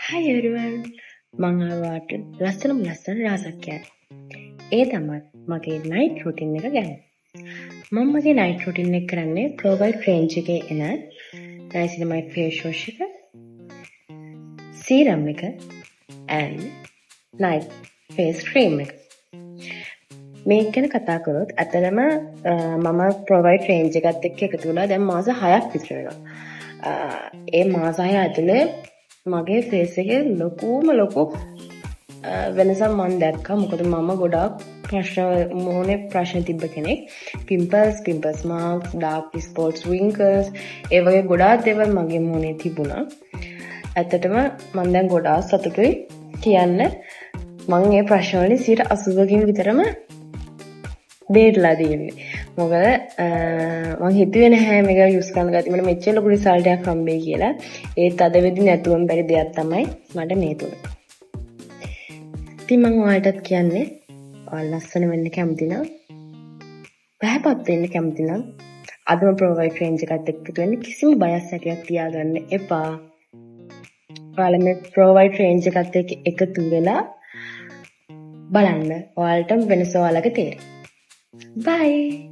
Hi everyone. මම ආවට ලස්සනම ලස්සන රහසක් කියන්නේ. ඒ තමයි මගේ night routine එක ගැන. මම මගේ night routine එක කරන්නේ Provide range එකේ එන niacinamide face wash එක, serum එක and night face cream එක. මේක ගැන කතා කරොත් අතරම මම Provide range එකත් එක්ක එකතු වෙලා දැන් මාස 6ක් විතර වෙනවා. ඒ මාස 6 ඇතුලේ මගේ ෆේස් එකේ ලොකු වෙනසක් මම දැක්කා. මොකද මම ගොඩාක් මොහොනේ ප්‍රශ්න තිබ්බ කෙනෙක්. පිම්පල්ස් මාර්ක්ස්, ඩාර්ක් ස්පොට්ස්, wrinkles ඒ වගේ ගොඩාක් දේවල් මගේ මොහොනේ තිබුණා. ඇත්තටම මම දැන් ගොඩාක් සතුටුයි කියන්න මම මේ ප්‍රශ්න වලින් 80%කින් විතරම බේරලා තියෙන්නේ. මොකද මම හිතුවේ නැහැ මේක යූස් කරන ගතිය මට මෙච්චර ලොකු රිසල්ට් එකක් හම්බෙයි කියලා. ඒත් අද වෙදි නැතුවම බැරි දෙයක් තමයි මට මේ තුනේ. ඉතින් මම ඔයාලටත් කියන්නේ ඔයාලා ලස්සන වෙන්න කැමති නම් පැහැපත් වෙන්න කැමති නම් අදම Provide range එකත් එක්ක එකතු වෙන්න කිසිම බයක් සැකයක් තියාගන්න එපා. ඔයාලා මේ Provide range එකත් එක්ක එකතු වෙලා බලන්න. ඔයාලට වෙනස ඔයාලගේ තේරෙයි. Bye.